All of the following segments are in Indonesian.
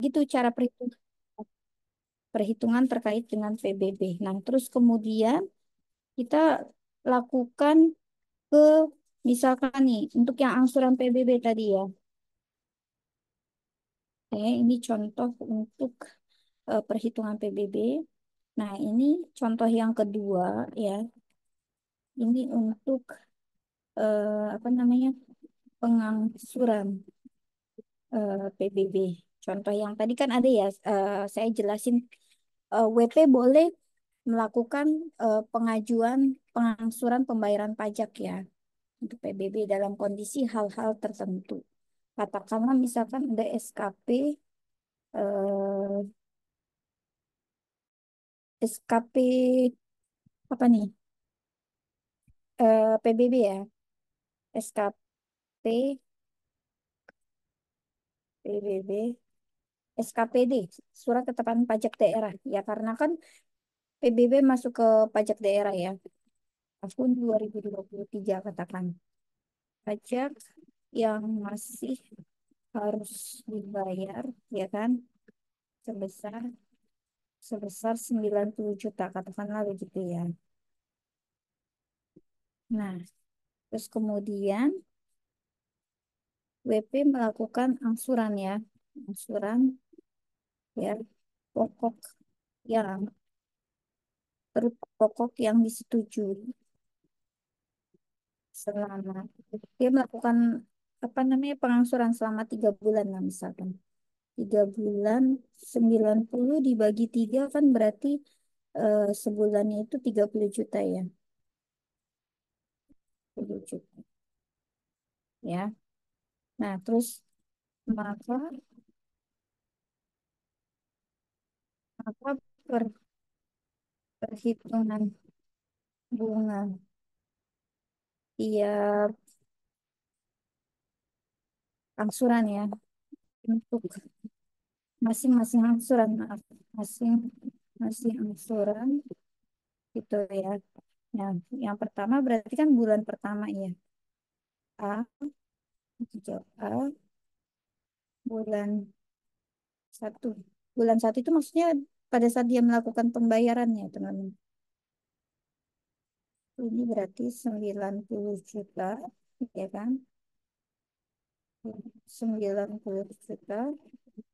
Gitu cara perhitungan terkait dengan PBB. Nah, terus kemudian kita lakukan ke misalkan nih untuk yang angsuran PBB tadi ya. Oke, ini contoh untuk perhitungan PBB. Nah, ini contoh yang kedua ya. Ini untuk apa namanya? Pengangsuran PBB. Contoh yang tadi kan ada ya, saya jelasin WP boleh melakukan pengajuan pengangsuran pembayaran pajak ya untuk PBB dalam kondisi hal-hal tertentu. Katakanlah misalkan ada SKP, SKP apa nih? PBB ya, SKP, PBB, SKPD, Surat Ketetapan Pajak Daerah. Ya karena kan PBB masuk ke pajak daerah ya, tahun 2023 katakan. Pajak yang masih harus dibayar ya kan sebesar sebesar 90 juta katakanlah begitu ya. Nah, terus kemudian WP melakukan angsuran ya, angsuran ya pokok yang pokok yang disetujui selama dia melakukan apa namanya pengangsuran selama 3 bulan lah misalkan 3 bulan 90 dibagi 3 kan berarti sebulannya itu 30 juta ya 30 juta ya. Nah, terus maka maka perhitungan bunga tiap angsuran ya untuk masing-masing angsuran maaf masing masing angsuran gitu ya. Nah, yang pertama berarti kan bulan pertama ya A hijau A bulan satu bulan satu itu maksudnya pada saat dia melakukan pembayarannya teman-teman. Ini berarti 90 juta ya kan 90 juta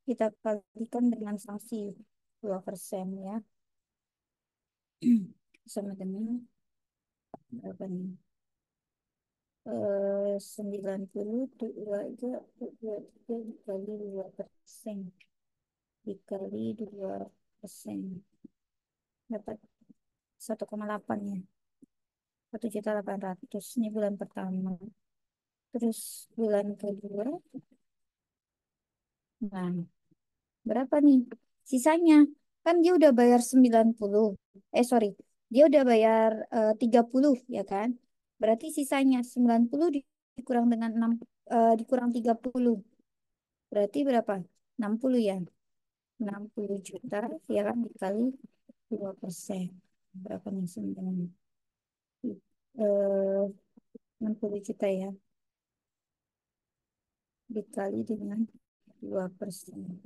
kita kalikan dengan sanksi 2% ya sama dengan berapa nih 92 dikali 2% dikali 2% dapat 1,8 ya 1,8 juta ini bulan pertama terus bulan kedua nah berapa nih sisanya kan dia udah bayar 90 sorry dia udah bayar 30 ya kan berarti sisanya 90 dikurang dengan 6 dikurang 30 berarti berapa 60 ya 60 juta ya kan dikali 2% berapa nih sebenarnya 60 juta ya dikali dengan 2%.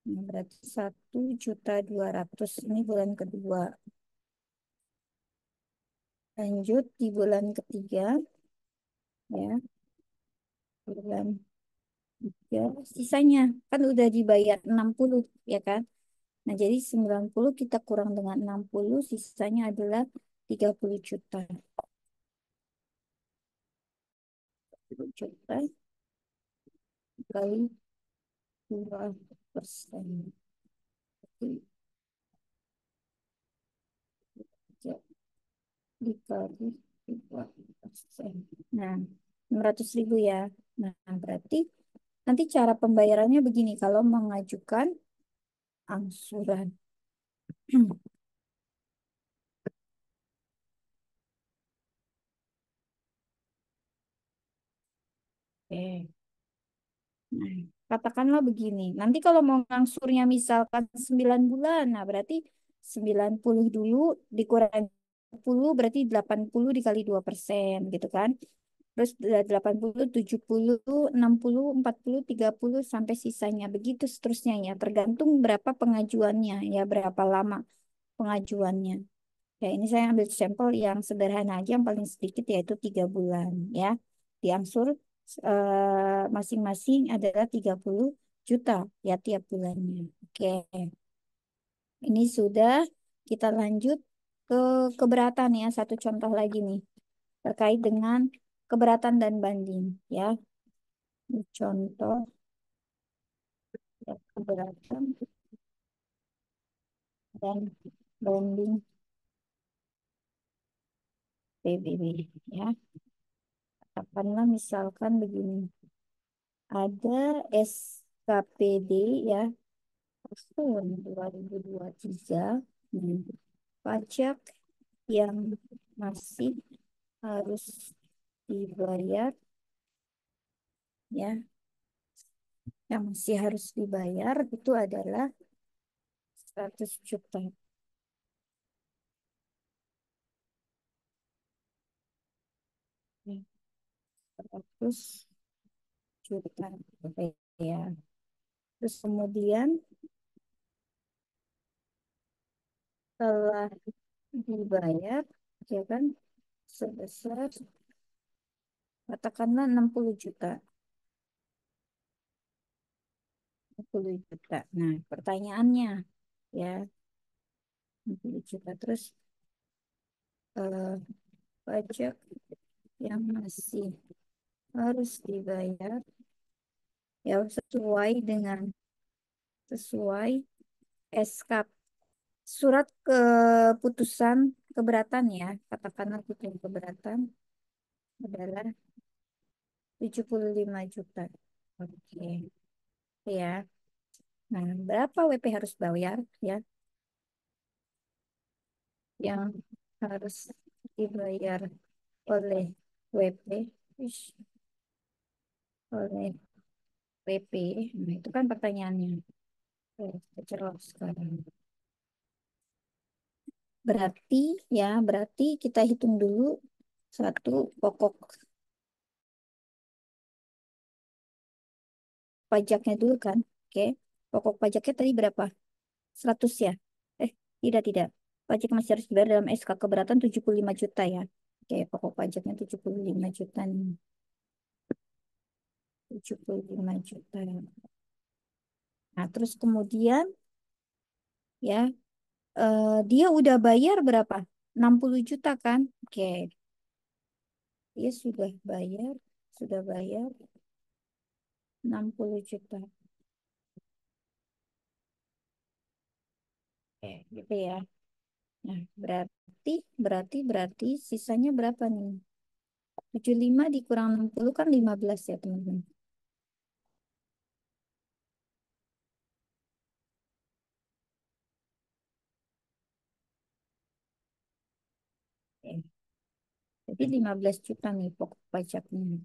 Nah, berarti 1,2 juta ini bulan kedua. Lanjut di bulan ketiga ya bulan tiga sisanya kan udah dibayar 60 ya kan. Nah, jadi 90 kita kurang dengan 60 sisanya adalah 30 juta. 30 juta kali 2%. Jadi, ya, dikali 2%. Nah, 600.000 ya. Nah, berarti nanti cara pembayarannya begini kalau mengajukan angsuran. Oke. Nah, katakanlah begini. Nanti kalau mau ngangsurnya misalkan 9 bulan, nah berarti 90 dulu dikurangi 10 berarti 80 dikali 2% gitu kan. Terus 80, 70, 60, 40, 30 sampai sisanya. Begitu seterusnya ya. Tergantung berapa pengajuannya ya, berapa lama pengajuannya. Ya, ini saya ambil sampel yang sederhana aja, yang paling sedikit yaitu 3 bulan ya. Diangsur masing-masing adalah 30 juta ya tiap bulannya. Oke, ini sudah. Kita lanjut ke keberatan ya. Satu contoh lagi nih terkait dengan keberatan dan banding ya. Ini contoh ya, keberatan dan banding PBB ya. Katakanlah misalkan begini. Ada SKPD ya tahun 2023. Hmm, pajak yang masih harus dibayar ya, yang masih harus dibayar itu adalah 100 juta. Ya, 100 juta rupiah. Terus kemudian telah dibayar ya kan sebesar katakanlah 60 juta. 60 juta. Nah, pertanyaannya ya 60 juta terus eh, pajak yang masih harus dibayar ya sesuai SK surat keputusan keberatan ya, katakanlah putusan keberatan adalah 75 juta. Oke, ya. Nah, berapa WP harus bayar ya yang harus dibayar oleh WP? Ish, oleh WP. Nah, itu kan pertanyaannya. Oke, kita jawab sekarang. Berarti kita hitung dulu satu pokok pajaknya dulu kan. Oke. Pokok pajaknya tadi berapa? 100 ya? Eh, tidak. Pajak masih harus dibayar dalam SK keberatan 75 juta ya. Oke, pokok pajaknya 75 juta nih. 75 juta. Nah, terus kemudian ya, dia udah bayar berapa? 60 juta kan? Oke, dia sudah bayar 60 juta. Oke, gitu ya. Nah, berarti sisanya berapa nih? 75 dikurang 60 kan 15 ya, teman-teman. Oke. Jadi 15 juta nih pokok pajaknya.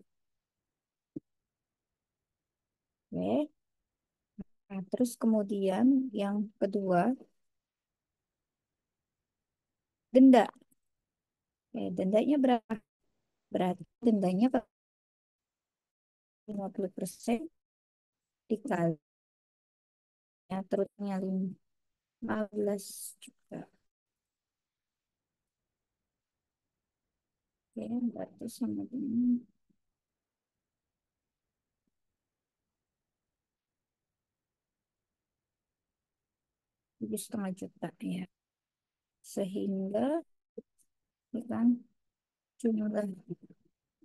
Oke. Nah, terus kemudian yang kedua, denda. Oke, dendanya berapa? Berarti dendanya 50% dikali ya, terusnya 15 juta. Oke, berarti sama dengan 7,5 juta ya. Sehingga ini kan jumlah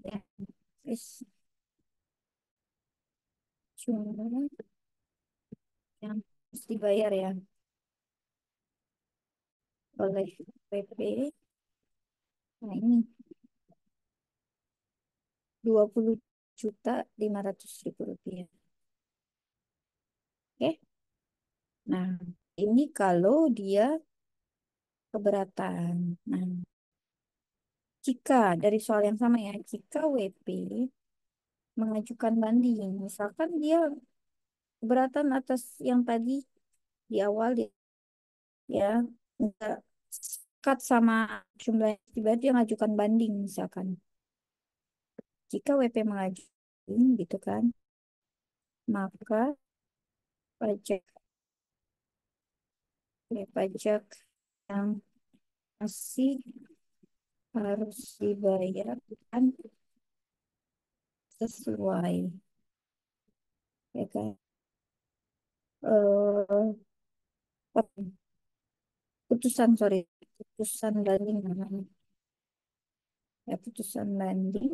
ya, is- jumlah yang harus dibayar ya oleh PP. Nah, ini 20.500.000 rupiah. Oke. Nah, ini kalau dia keberatan. Nah, jika dari soal yang sama ya, jika WP mengajukan banding, misalkan dia keberatan atas yang tadi di awal dia ya nggak sekat sama jumlah yang tiba dia mengajukan banding misalkan. Jika WP mengajukan gitu kan, maka pajak pajak yang masih harus dibayarkan sesuai, ya kan? Eh, putusan sorry, putusan banding namanya, ya putusan banding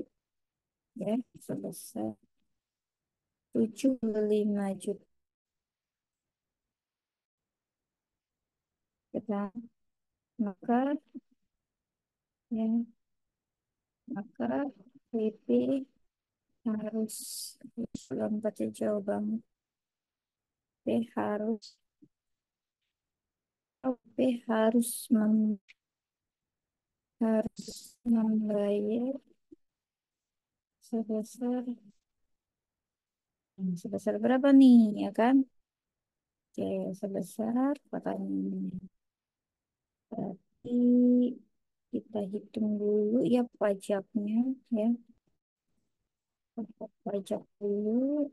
ya sebesar 75 juta, ya kan? Maka ya maka PP harus lompatnya jauh banget. P harus harus membayar sebesar sebesar berapa nih, ya kan? Oke, sebesar pertanyaan. Berarti kita hitung dulu ya pajaknya, ya. Pajak dulu.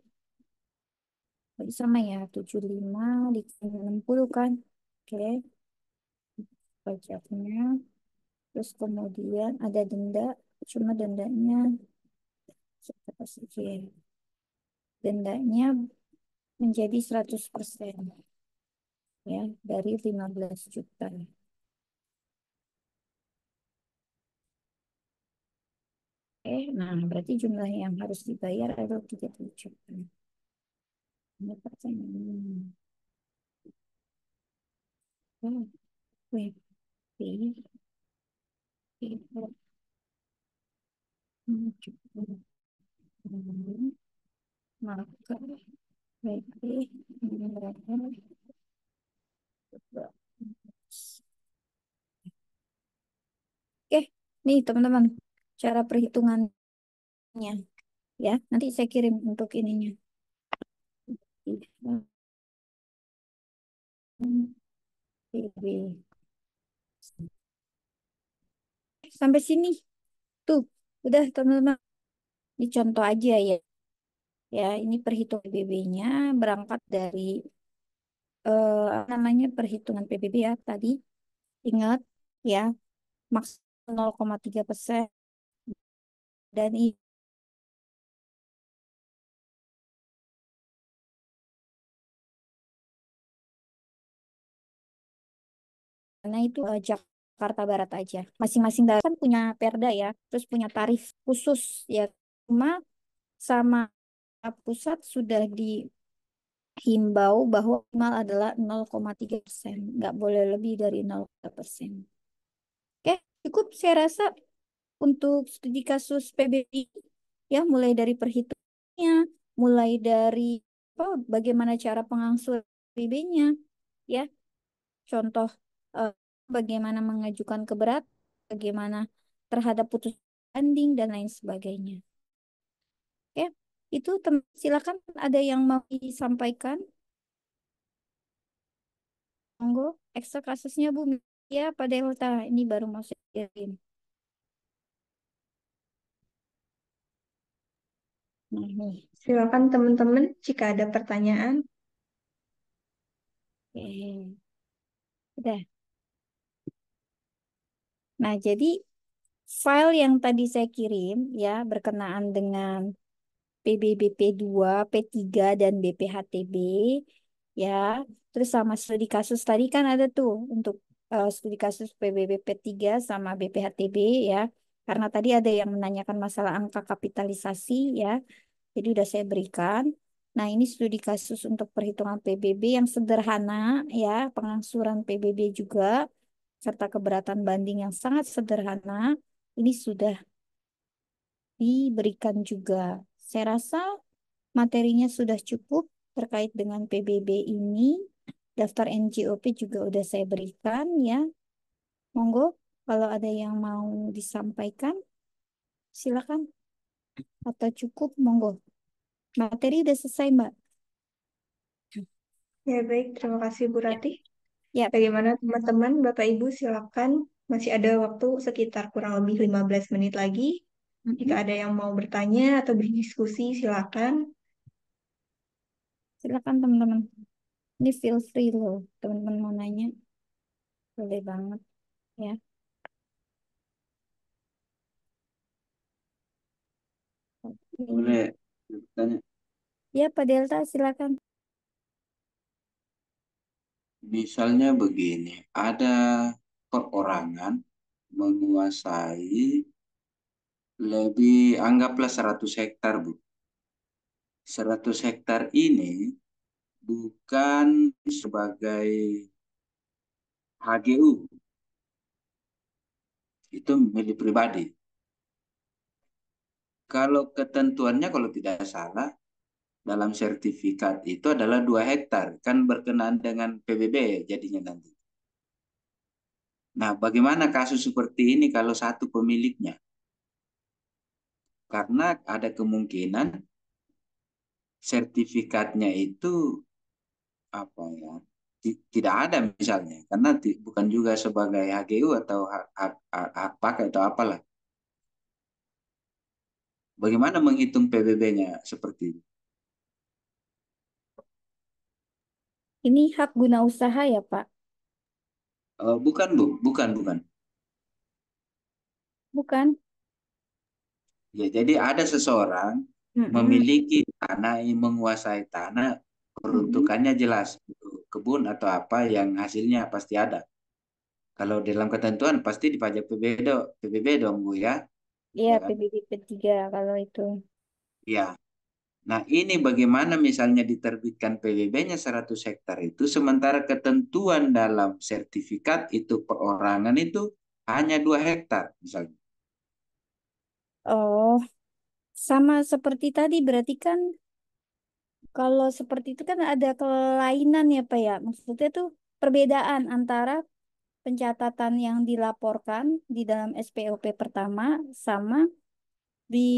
Berarti sama ya, 75 dikali 60 kan? Oke, pajaknya. Terus kemudian ada denda, cuma dendanya berapa sih? Dendanya menjadi 100% ya dari 15 juta. Nah berarti jumlah yang harus dibayar adalah 30 juta. Ini pertanyaan. Oh, WP itu cukup. Maka WP menggunakan. Oke, nih teman-teman, cara perhitungannya ya. Nanti saya kirim untuk ininya. PB. Sampai sini tuh, udah teman-teman. Ini contoh aja ya. Ya, ini perhitungan PBB-nya berangkat dari apa namanya perhitungan PBB ya tadi. Ingat ya, maks 0,3% dan ini karena itu Jakarta Barat aja. Masing-masing daerah kan punya perda ya, terus punya tarif khusus ya. Cuma sama pusat sudah dihimbau bahwa minimal adalah 0,3%, nggak boleh lebih dari 0,3%. Oke, cukup saya rasa untuk studi kasus PBI ya, mulai dari perhitungannya, mulai dari bagaimana cara pengangsuran PBB-nya ya, contoh eh, bagaimana mengajukan keberatan, bagaimana terhadap putusan banding dan lain sebagainya. Oke, itu silakan ada yang mau disampaikan. Monggo, ekstra kasusnya Bu ya Pak Delta ini baru mau saya kirim. Nah, nih. Silakan teman-teman jika ada pertanyaan. Oke. Udah. Nah, jadi file yang tadi saya kirim ya berkenaan dengan PBBP2, P3 dan BPHTB ya. Terus sama studi kasus tadi kan ada tuh untuk studi kasus PBBP3 sama BPHTB ya. Karena tadi ada yang menanyakan masalah angka kapitalisasi ya. Jadi udah saya berikan. Nah, ini studi kasus untuk perhitungan PBB yang sederhana ya, pengangsuran PBB juga serta keberatan banding yang sangat sederhana. Ini sudah diberikan juga. Saya rasa materinya sudah cukup terkait dengan PBB ini. Daftar NJOP juga udah saya berikan ya. Monggo, kalau ada yang mau disampaikan, silakan. Atau cukup, monggo. Materi udah selesai, Mbak. Ya baik, terima kasih Bu Ya. Ratih. Ya, Bagaimana teman-teman, Bapak Ibu silakan. Masih ada waktu sekitar kurang lebih 15 menit lagi. Jika Mm-mm. ada yang mau bertanya atau berdiskusi, silakan. Silakan teman-teman. Ini feel free loh, teman-teman mau nanya, boleh banget ya. Oke. Boleh bertanya. Ya, Pak Delta, silakan. Misalnya begini, ada perorangan menguasai lebih, anggaplah 100 hektar, Bu. 100 hektar ini bukan sebagai HGU, itu milik pribadi. Kalau ketentuannya kalau tidak salah, dalam sertifikat itu adalah 2 hektar, kan berkenaan dengan PBB jadinya nanti. Nah, bagaimana kasus seperti ini kalau satu pemiliknya? Karena ada kemungkinan sertifikatnya itu apa ya, tidak ada misalnya, karena bukan juga sebagai HGU atau hak pakai atau apalah. Bagaimana menghitung PBB-nya seperti itu? Ini hak guna usaha ya, Pak? Bukan, Bu, bukan. Bukan? Ya, jadi ada seseorang Mm-mm. memiliki tanah, menguasai tanah, Mm-mm. peruntukannya jelas, gitu. Kebun atau apa yang hasilnya pasti ada. Kalau dalam ketentuan pasti dipajak PBB dong, Bu ya, Iya, ya kan? PBB 3 kalau itu. Ya. Nah, ini bagaimana misalnya diterbitkan PBB-nya 100 hektar itu, sementara ketentuan dalam sertifikat itu perorangan itu hanya 2 hektar misalnya. Oh, sama seperti tadi berarti kan kalau seperti itu kan ada kelainan ya, Pak ya. Maksudnya tuh perbedaan antara pencatatan yang dilaporkan di dalam SPOP pertama sama di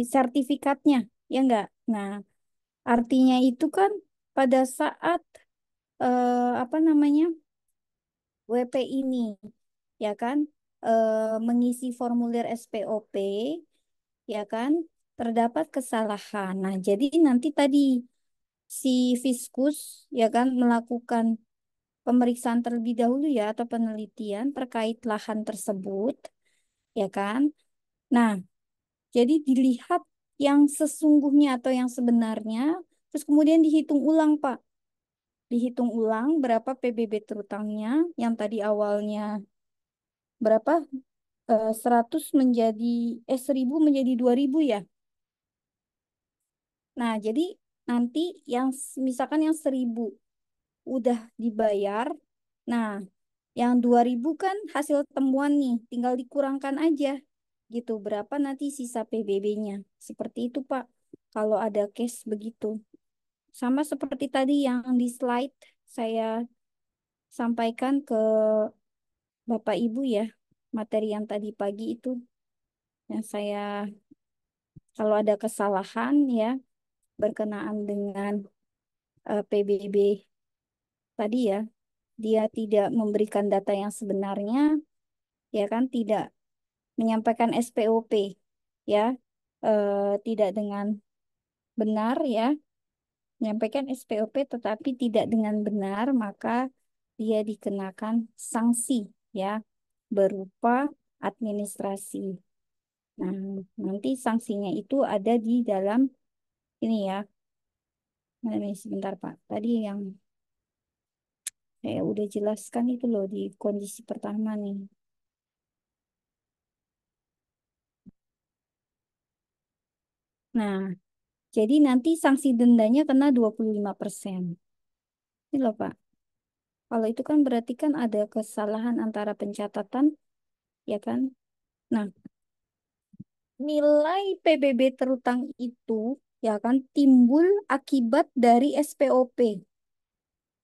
sertifikatnya, ya enggak? Nah, artinya itu kan pada saat apa namanya WP ini, ya kan, mengisi formulir SPOP, ya kan, terdapat kesalahan. Nah, jadi nanti tadi si Fiskus, ya kan, melakukan pemeriksaan terlebih dahulu ya atau penelitian terkait lahan tersebut, ya kan. Nah, jadi dilihat yang sesungguhnya atau yang sebenarnya, terus kemudian dihitung ulang, Pak. Dihitung ulang berapa PBB terutangnya yang tadi awalnya berapa 100 menjadi 1000 menjadi 2000 ya. Nah, jadi nanti yang misalkan yang 1000 udah dibayar. Nah, yang 2000 kan hasil temuan nih, tinggal dikurangkan aja gitu. Berapa nanti sisa PBB-nya. Seperti itu, Pak. Kalau ada case begitu. Sama seperti tadi yang di slide saya sampaikan ke Bapak Ibu ya. Materi yang tadi pagi itu yang saya kalau ada kesalahan ya berkenaan dengan PBB tadi ya, dia tidak memberikan data yang sebenarnya, ya kan, tidak menyampaikan SPOP, ya, tidak dengan benar ya, menyampaikan SPOP tetapi tidak dengan benar, maka dia dikenakan sanksi, ya, berupa administrasi. Nah, nanti sanksinya itu ada di dalam ini ya. Nah, ini sebentar Pak. Tadi yang saya udah jelaskan itu loh di kondisi pertama nih. Nah, jadi nanti sanksi dendanya kena 25%. Ini loh Pak. Kalau itu kan berarti kan ada kesalahan antara pencatatan, ya kan? Nah, nilai PBB terutang itu, ya kan, timbul akibat dari SPOP.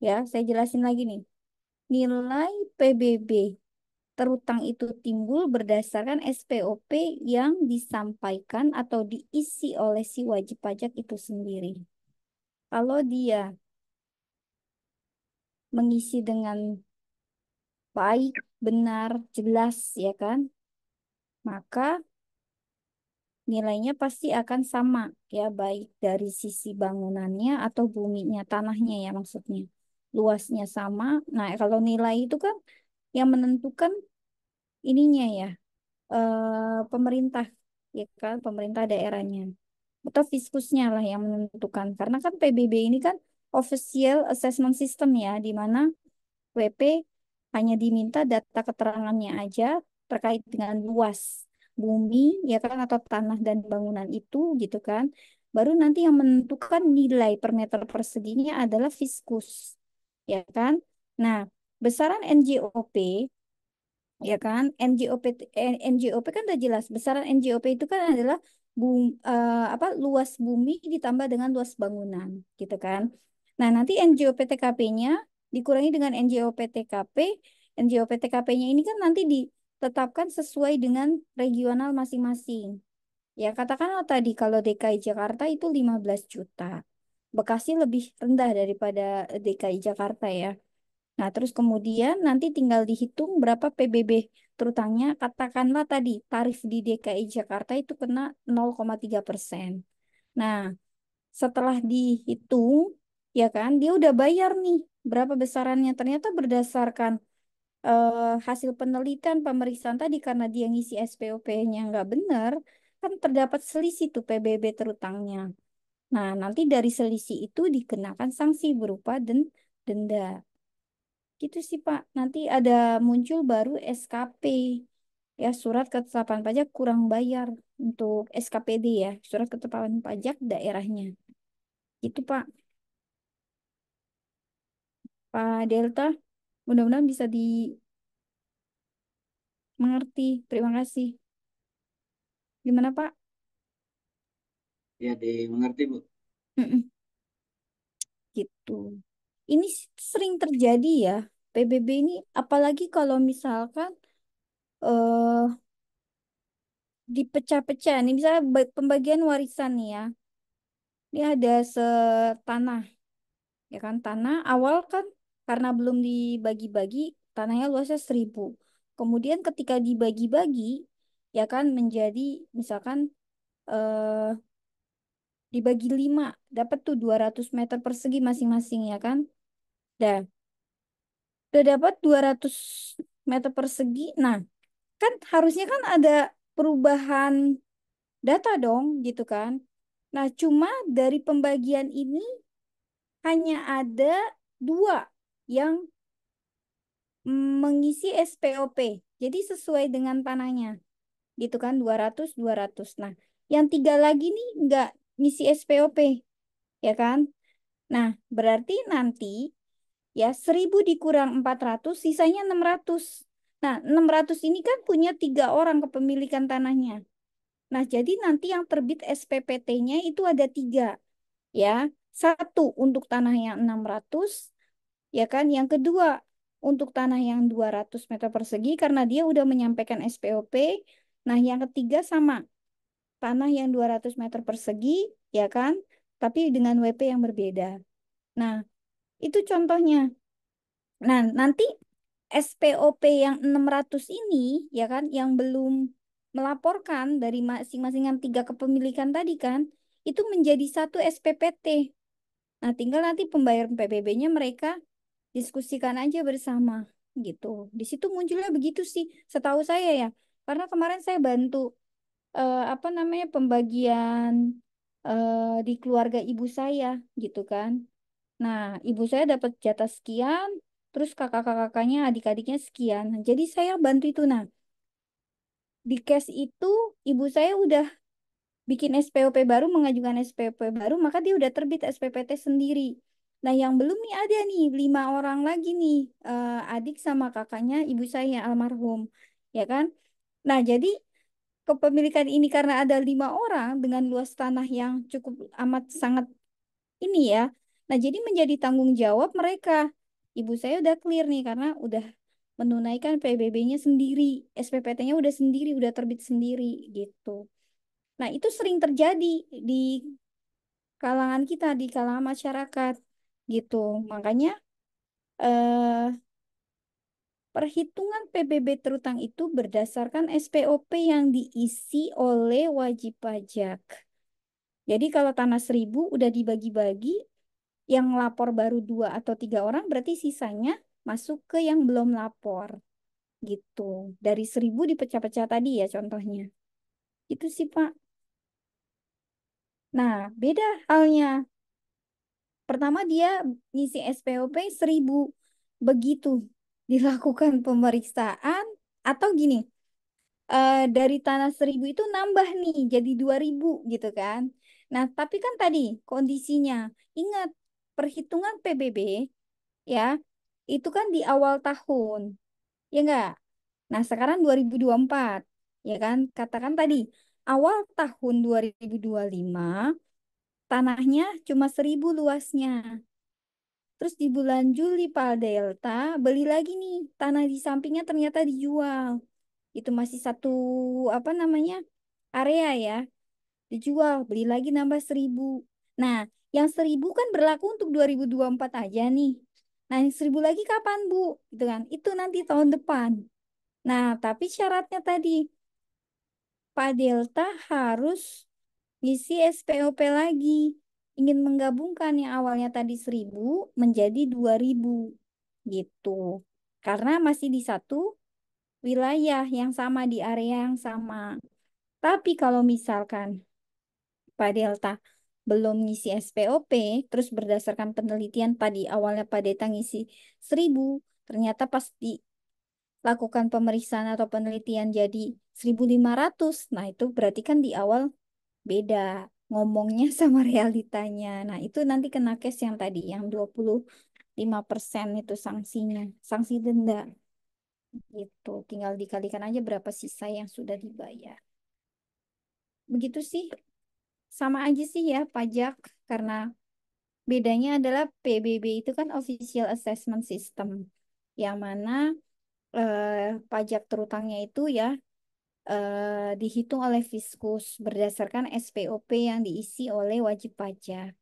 Ya, saya jelasin lagi nih. Nilai PBB terutang itu timbul berdasarkan SPOP yang disampaikan atau diisi oleh si wajib pajak itu sendiri. Kalau dia mengisi dengan baik, benar, jelas, ya kan? Maka nilainya pasti akan sama ya, baik dari sisi bangunannya atau buminya, tanahnya ya maksudnya. Luasnya sama. Nah, kalau nilai itu kan yang menentukan ininya ya, pemerintah ya kan, pemerintah daerahnya. Atau fiskusnya lah yang menentukan. Karena kan PBB ini kan official assessment system ya, di mana WP hanya diminta data keterangannya aja terkait dengan luas bumi ya kan, atau tanah dan bangunan itu gitu kan. Baru nanti yang menentukan nilai per meter perseginya adalah fiskus ya kan. Nah, besaran NJOP ya kan, NJOP kan udah jelas. Besaran NJOP itu kan adalah apa, luas bumi ditambah dengan luas bangunan gitu kan. Nah, nanti NJOP TKP-nya dikurangi dengan NJOP TKP. NJOP TKP-nya ini kan nanti ditetapkan sesuai dengan regional masing-masing. Ya, katakanlah tadi kalau DKI Jakarta itu 15 juta. Bekasi lebih rendah daripada DKI Jakarta ya. Nah, terus kemudian nanti tinggal dihitung berapa PBB terutangnya. Katakanlah tadi tarif di DKI Jakarta itu kena 0,3%. Nah, setelah dihitung, ya kan, dia udah bayar nih berapa besarannya. Ternyata berdasarkan hasil penelitian pemeriksaan tadi, karena dia ngisi SPOP-nya nggak benar, kan terdapat selisih tuh PBB terutangnya. Nah, nanti dari selisih itu dikenakan sanksi berupa denda. Gitu sih Pak. Nanti ada muncul baru SKP. Ya, surat ketetapan pajak kurang bayar untuk SKPD ya, surat ketetapan pajak daerahnya. Itu Pak. Pak Delta, mudah-mudahan bisa dimengerti. Terima kasih. Gimana Pak? Ya, dimengerti, Bu. Mm-mm, gitu. Ini sering terjadi ya, PBB ini, apalagi kalau misalkan eh dipecah-pecah nih, misalnya pembagian warisan nih ya. Ini ada setanah ya kan, tanah awal kan karena belum dibagi-bagi, tanahnya luasnya 1.000. Kemudian ketika dibagi-bagi ya kan menjadi misalkan eh dibagi 5 dapat tuh 200 meter persegi masing-masing ya kan. Dah, udah dapat 200 meter persegi. Nah, kan harusnya kan ada perubahan data dong gitu kan. Nah, cuma dari pembagian ini hanya ada dua yang mengisi SPOP. Jadi sesuai dengan tanahnya. Gitu kan, 200 200. Nah, yang tiga lagi nih nggak ngisi SPOP, ya kan? Nah, berarti nanti ya 1.000 dikurang 400 sisanya 600. Nah, 600 ini kan punya 3 orang kepemilikan tanahnya. Nah, jadi nanti yang terbit SPPT-nya itu ada 3, ya. Satu untuk tanah yang 600, ya kan? Yang kedua untuk tanah yang 200 meter persegi karena dia udah menyampaikan SPOP. Nah, yang ketiga sama, tanah yang 200 meter persegi, ya kan? Tapi dengan WP yang berbeda. Nah, itu contohnya. Nah, nanti SPOP yang 600 ini, ya kan, yang belum melaporkan dari masing-masing yang 3 kepemilikan tadi kan, itu menjadi satu SPPT. Nah, tinggal nanti pembayaran PBB-nya mereka diskusikan aja bersama gitu. Di situ munculnya begitu sih, setahu saya ya. Karena kemarin saya bantu apa namanya pembagian di keluarga ibu saya gitu kan. Nah, ibu saya dapat jatah sekian, terus kakak-kakaknya, adik-adiknya sekian. Nah, jadi saya bantu itu. Nah, di case itu ibu saya udah bikin SPOP baru, mengajukan SPOP baru, maka dia udah terbit SPPT sendiri. Nah, yang belum nih ada nih 5 orang lagi nih, adik sama kakaknya ibu saya almarhum, ya kan? Nah, jadi kepemilikan ini karena ada 5 orang dengan luas tanah yang cukup amat sangat ini ya. Nah, jadi menjadi tanggung jawab mereka. Ibu saya udah clear nih karena udah menunaikan PBB-nya sendiri, SPPT-nya udah sendiri, udah terbit sendiri gitu. Nah, itu sering terjadi di kalangan kita, di kalangan masyarakat gitu. Makanya eh perhitungan PBB terutang itu berdasarkan SPOP yang diisi oleh wajib pajak. Jadi kalau tanah 1.000 udah dibagi-bagi, yang lapor baru 2 atau 3 orang, berarti sisanya masuk ke yang belum lapor. Gitu. Dari 1.000 dipecah-pecah tadi ya contohnya. Itu sih Pak. Nah, beda halnya. Pertama dia ngisi SPOP 1.000. Begitu dilakukan pemeriksaan atau gini, dari tanah 1.000 itu nambah nih jadi 2.000 gitu kan. Nah, tapi kan tadi kondisinya, ingat perhitungan PBB ya, itu kan di awal tahun, ya enggak? Nah, sekarang 2024, ya kan? Katakan tadi awal tahun 2025 tanahnya cuma 1.000 luasnya. Terus di bulan Juli Pak Delta beli lagi nih tanah di sampingnya ternyata dijual. Itu masih satu apa namanya area ya, dijual beli lagi nambah 1.000. Nah, yang 1.000 kan berlaku untuk 2024 aja nih. Nah, yang 1.000 lagi kapan Bu? Gitu kan? Itu nanti tahun depan. Nah, tapi syaratnya tadi Pak Delta harus ngisi SPOP lagi. Ingin menggabungkan yang awalnya tadi 1.000 menjadi 2.000 gitu. Karena masih di satu wilayah yang sama, di area yang sama. Tapi kalau misalkan Pak Delta belum ngisi SPOP, terus berdasarkan penelitian tadi awalnya Pak Delta ngisi 1.000, ternyata pas dilakukan pemeriksaan atau penelitian jadi 1.500. Nah, itu berarti kan di awal beda ngomongnya sama realitanya. Nah, itu nanti kena case yang tadi, yang 25% itu sanksinya, sanksi denda. Gitu, tinggal dikalikan aja berapa sisa yang sudah dibayar. Begitu sih, sama aja sih ya pajak, karena bedanya adalah PBB itu kan Official Assessment System, yang mana pajak terutangnya itu ya dihitung oleh Fiskus berdasarkan SPOP yang diisi oleh wajib pajak.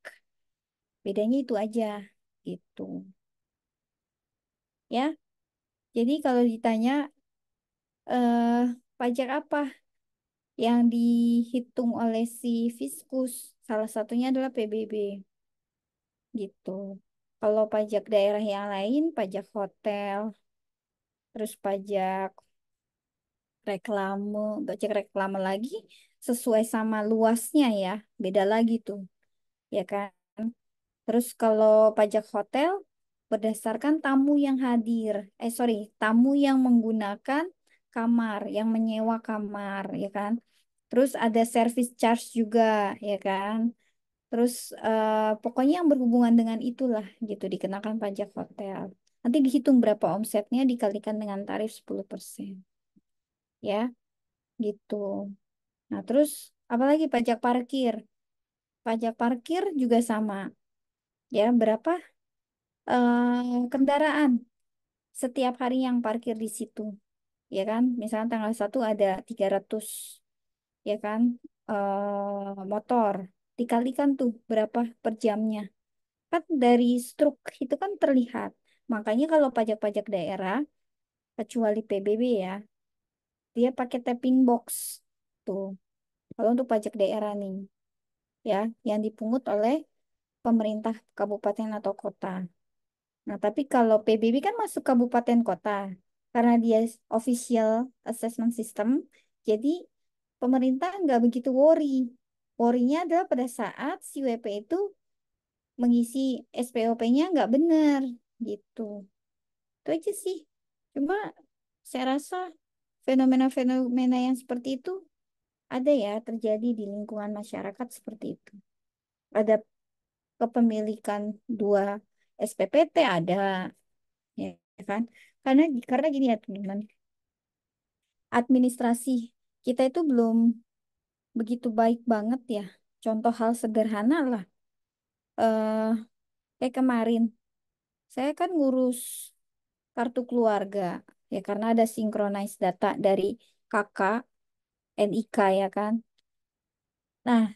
Bedanya itu aja, gitu. Ya, jadi kalau ditanya eh, pajak apa yang dihitung oleh si Fiskus, salah satunya adalah PBB, gitu. Kalau pajak daerah yang lain, pajak hotel, terus pajak reklame, pajak reklame lagi sesuai sama luasnya ya, beda lagi tuh, ya kan? Terus kalau pajak hotel berdasarkan tamu yang hadir, sorry, tamu yang menggunakan kamar, yang menyewa kamar, ya kan? Terus ada service charge juga, ya kan? Terus pokoknya yang berhubungan dengan itulah gitu dikenakan pajak hotel. Nanti dihitung berapa omsetnya dikalikan dengan tarif 10%, ya, gitu. Nah, terus apalagi pajak parkir? Pajak parkir juga sama, ya, berapa kendaraan setiap hari yang parkir di situ, ya kan? Misalnya tanggal 1 ada 300, ya kan? Motor dikalikan tuh berapa per jamnya. Kan dari struk itu kan terlihat. Makanya kalau pajak-pajak daerah, kecuali PBB ya, dia pakai tapping box tuh. Kalau untuk pajak daerah nih, ya, yang dipungut oleh pemerintah kabupaten atau kota. Nah, tapi kalau PBB kan masuk kabupaten kota, karena dia official assessment system, jadi pemerintah nggak begitu worry. Worry-nya adalah pada saat si WP itu mengisi SPOP-nya nggak benar, gitu. Itu aja sih. Cuma saya rasa fenomena-fenomena yang seperti itu ada ya terjadi di lingkungan masyarakat seperti itu. Ada kepemilikan 2 SPPT ada, ya kan? Karena gini ya teman-teman, administrasi kita itu belum begitu baik banget ya. Contoh hal sederhana lah, eh kayak kemarin saya kan ngurus kartu keluarga ya karena ada synchronize data dari kakak NIK ya kan. Nah,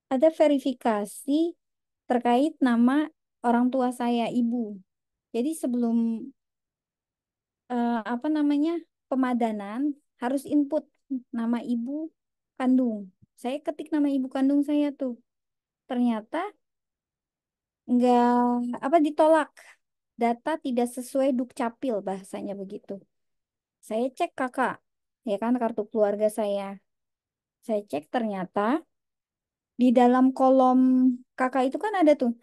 ada verifikasi terkait nama orang tua saya, ibu. Jadi sebelum apa namanya, pemadanan harus input nama ibu kandung. Saya ketik nama ibu kandung saya tuh. Ternyata nggak apa ditolak. Data tidak sesuai dukcapil bahasanya begitu. Saya cek kakak, ya kan kartu keluarga saya. Saya cek ternyata di dalam kolom kakak itu kan ada tuh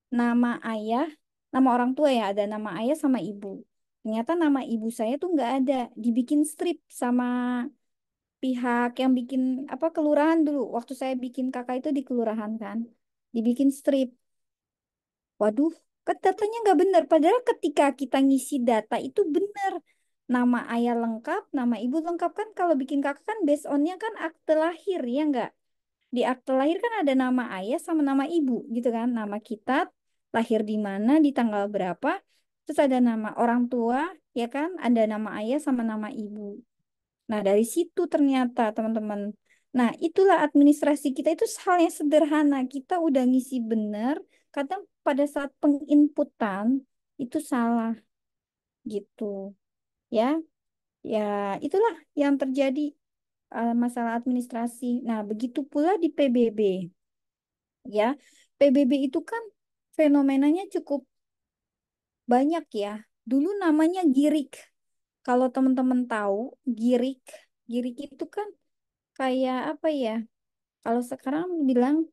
nama ayah, nama orang tua ya, ada nama ayah sama ibu. Ternyata nama ibu saya tuh nggak ada, dibikin strip sama pihak yang bikin apa kelurahan dulu. Waktu saya bikin kakak itu di kelurahan kan, dibikin strip. Waduh, kan datanya nggak benar. Padahal ketika kita ngisi data itu benar. Nama ayah lengkap, nama ibu lengkap kan. Kalau bikin kakak kan based on-nya kan akte lahir ya nggak? Di akte lahir kan ada nama ayah sama nama ibu gitu kan. Nama kita, lahir di mana, di tanggal berapa. Terus ada nama orang tua, ya kan? Ada nama ayah sama nama ibu. Nah, dari situ ternyata teman-teman. Nah, itulah administrasi kita itu hal yang sederhana. Kita udah ngisi benar, kadang pada saat penginputan itu salah gitu. Ya, ya itulah yang terjadi masalah administrasi. Nah, begitu pula di PBB. Ya, PBB itu kan fenomenanya cukup banyak ya. Dulu namanya Girik. Kalau teman-teman tahu, Girik, Girik itu kan kayak apa ya? Kalau sekarang bilang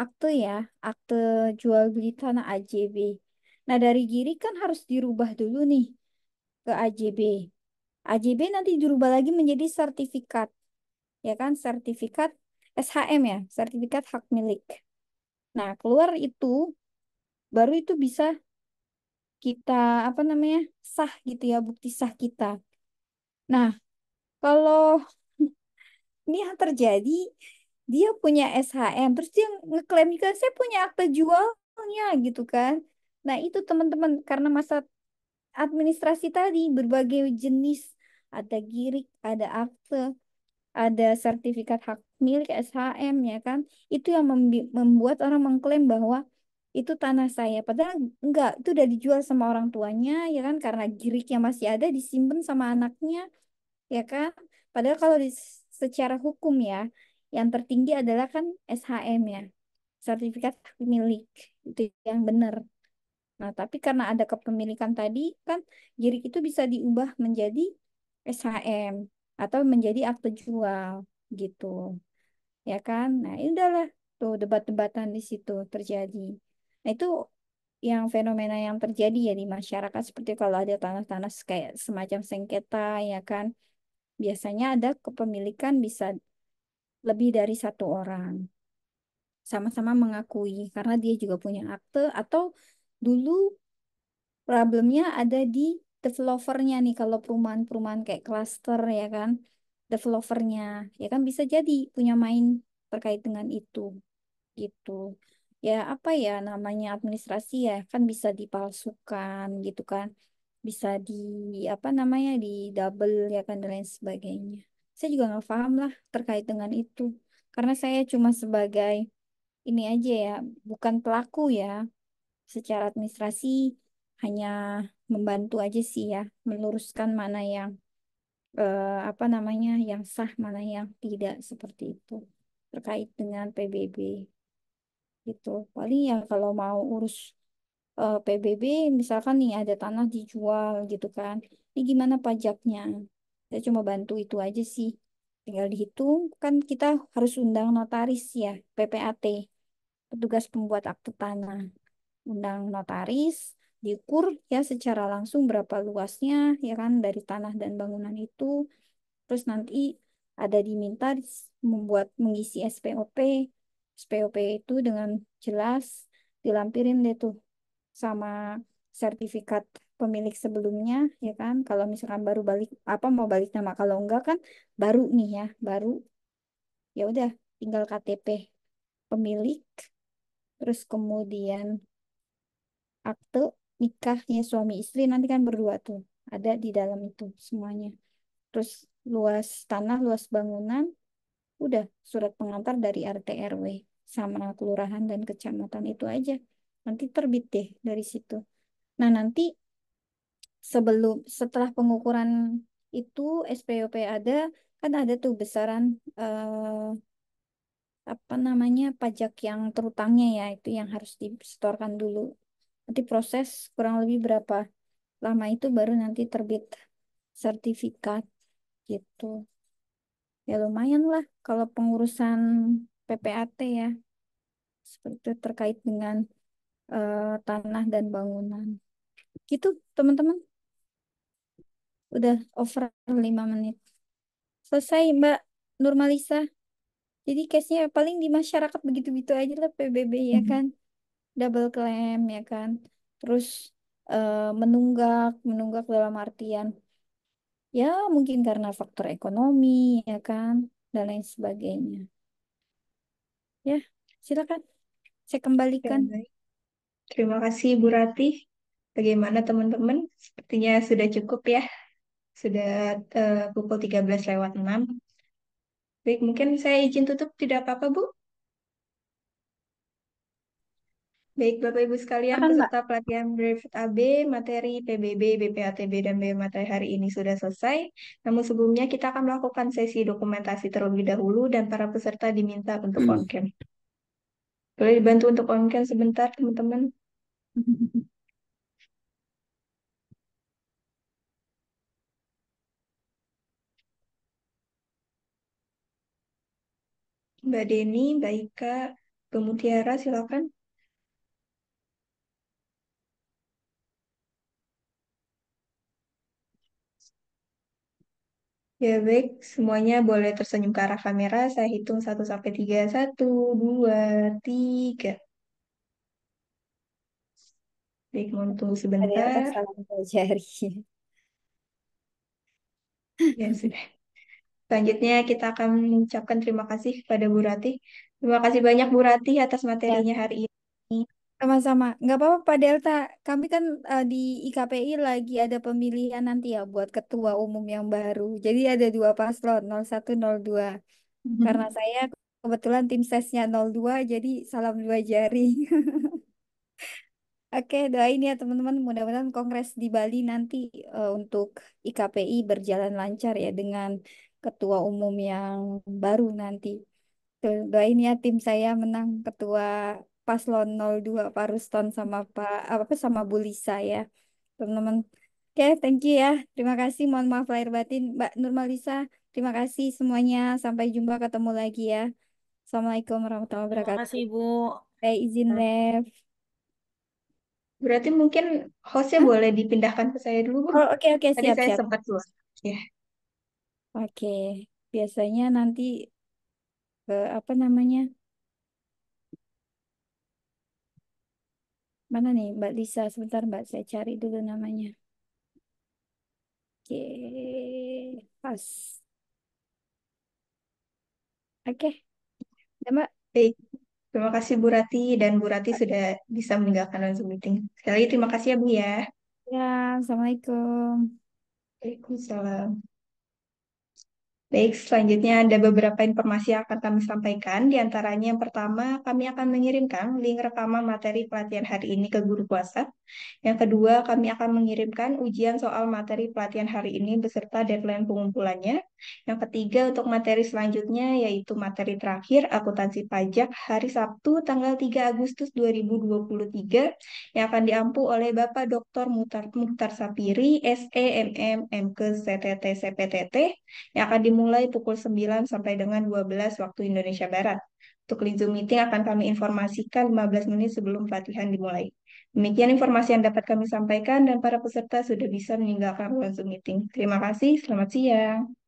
akte ya, akte jual beli tanah AJB. Nah, dari Girik kan harus dirubah dulu nih ke AJB. AJB nanti dirubah lagi menjadi sertifikat, ya kan? Sertifikat SHM ya, sertifikat hak milik. Nah, keluar itu baru itu bisa kita apa namanya? Sah gitu ya, bukti sah kita. Nah, kalau ini yang terjadi, dia punya SHM, terus dia ngeklaim juga saya punya akta jualnya gitu kan. Nah, itu teman-teman karena masa administrasi tadi berbagai jenis, ada girik, ada akte, ada sertifikat hak milik SHM ya kan. Itu yang membuat orang mengklaim bahwa itu tanah saya. Padahal enggak, itu udah dijual sama orang tuanya ya kan karena giriknya masih ada disimpan sama anaknya ya kan. Padahal kalau secara hukum ya, yang tertinggi adalah kan SHM ya, sertifikat hak milik itu yang benar. Nah, tapi karena ada kepemilikan tadi kan, girik itu bisa diubah menjadi SHM atau menjadi akte jual gitu, ya kan? Nah, ini udahlah tuh debat-debatan di situ terjadi. Nah, itu yang fenomena yang terjadi ya di masyarakat seperti kalau ada tanah-tanah kayak semacam sengketa ya kan. Biasanya ada kepemilikan bisa lebih dari satu orang. Sama-sama mengakui karena dia juga punya akte atau dulu problemnya ada di developernya nih kalau perumahan-perumahan kayak klaster ya kan. Developernya ya kan bisa jadi punya main terkait dengan itu gitu. Ya apa ya namanya administrasi ya kan bisa dipalsukan gitu kan. Bisa di apa namanya di double ya kan dan lain sebagainya. Saya juga nggak paham lah terkait dengan itu. Karena saya cuma sebagai ini aja ya, bukan pelaku ya. Secara administrasi hanya membantu aja sih ya, meluruskan mana yang apa namanya yang sah, mana yang tidak seperti itu terkait dengan PBB gitu. Paling ya kalau mau urus PBB misalkan nih ada tanah dijual gitu kan. Ini gimana pajaknya? Saya cuma bantu itu aja sih. Tinggal dihitung kan kita harus undang notaris ya, PPAT, petugas pembuat akte tanah. Undang notaris, diukur ya secara langsung berapa luasnya ya kan dari tanah dan bangunan itu. Terus nanti ada diminta membuat mengisi SPOP. SPOP itu dengan jelas dilampirin deh tuh sama sertifikat pemilik sebelumnya ya kan. Kalau misalkan baru balik apa mau balik nama kalau enggak kan baru nih ya, baru ya udah tinggal KTP pemilik terus kemudian akte nikahnya suami istri nanti kan berdua tuh ada di dalam itu semuanya. Terus luas tanah, luas bangunan, udah surat pengantar dari RT RW sama kelurahan dan kecamatan itu aja. Nanti terbit deh dari situ. Nah, nanti setelah pengukuran itu SPOP ada, kan ada tuh besaran apa namanya pajak yang terutangnya ya, itu yang harus disetorkan dulu. Nanti proses kurang lebih berapa lama itu baru nanti terbit sertifikat gitu. Ya lumayan lah kalau pengurusan PPAT ya, seperti itu terkait dengan tanah dan bangunan. Gitu teman-teman, udah over 5 menit. Selesai Mbak Nurmalisa. Jadi case-nya paling di masyarakat begitu-begitu aja lah PBB ya Mhm. kan. Double claim ya kan. Terus menunggak dalam artian ya mungkin karena faktor ekonomi ya kan dan lain sebagainya. Ya, silakan saya Ya, kembalikan. baik. Terima kasih Bu Ratih. Bagaimana teman-teman? Sepertinya sudah cukup ya. Sudah pukul 13:06. Baik, mungkin saya izin tutup, tidak apa-apa Bu. Baik, Bapak Ibu sekalian, Silakan Mbak. peserta pelatihan Brevet AB, materi PBB, BPATB, dan BM materi hari ini sudah selesai. Namun sebelumnya kita akan melakukan sesi dokumentasi terlebih dahulu dan para peserta diminta untuk on-cam. Boleh dibantu untuk on-cam sebentar, teman-teman? Mbak Deni, Mbak Ika, Mbak Mutiara, silakan. Ya baik, semuanya boleh tersenyum ke arah kamera. Saya hitung 1 sampai 3. 1, 2, 3. Baik, mohon tunggu Ternyata sebentar. salam pelajari. Ya sudah. Selanjutnya kita akan mengucapkan terima kasih kepada Bu Rati. Terima kasih banyak Bu Rati atas Ya, materinya hari ini. sama-sama. Nggak apa-apa Pak Delta. Kami kan di IKPI lagi ada pemilihan nanti ya buat ketua umum yang baru. Jadi ada dua paslon, 01, 02. Karena saya kebetulan tim sesnya 02, jadi salam dua jari. Oke, doain ya teman-teman. Mudah-mudahan Kongres di Bali nanti untuk IKPI berjalan lancar ya dengan ketua umum yang baru nanti. Tuh, doain ya tim saya menang ketua Paslon 02 Pak Ruston sama Pak apa sama Bu Lisa ya, teman-teman. Oke, thank you ya. Terima kasih. Mohon maaf lahir batin, Mbak Nurmalisa. Terima kasih semuanya. Sampai jumpa ketemu lagi ya. Assalamualaikum warahmatullahi Terima wabarakatuh. kasih, Ibu. Saya izin live. Berarti mungkin hostnya Hah? boleh dipindahkan ke saya dulu, Bu. Oh, oke oke Tadi siap saya siap. sempat keluar. Ya. Oke, biasanya nanti apa namanya? Mana nih Mbak Lisa? Sebentar Mbak, saya cari dulu namanya. Oke, pas. Oke, ya Mbak. Baik, terima kasih Bu Rati dan Bu Rati sudah bisa meninggalkan Zoom meeting. Sekali lagi terima kasih ya Bu ya. Ya, Assalamualaikum. Waalaikumsalam. Baik, selanjutnya ada beberapa informasi yang akan kami sampaikan. Di antaranya yang pertama, kami akan mengirimkan link rekaman materi pelatihan hari ini ke guru WhatsApp. Yang kedua, kami akan mengirimkan ujian soal materi pelatihan hari ini beserta deadline pengumpulannya. Yang ketiga, untuk materi selanjutnya yaitu materi terakhir akuntansi pajak hari Sabtu tanggal 3 Agustus 2023 yang akan diampu oleh Bapak Dr. Muhtar Sapiri, SEMM, MK, CTT, CPTT yang akan dimulai pukul 9 sampai dengan 12 waktu Indonesia Barat. Untuk link Zoom meeting akan kami informasikan 15 menit sebelum pelatihan dimulai. Demikian informasi yang dapat kami sampaikan dan para peserta sudah bisa meninggalkan ruang Zoom meeting. Terima kasih, selamat siang.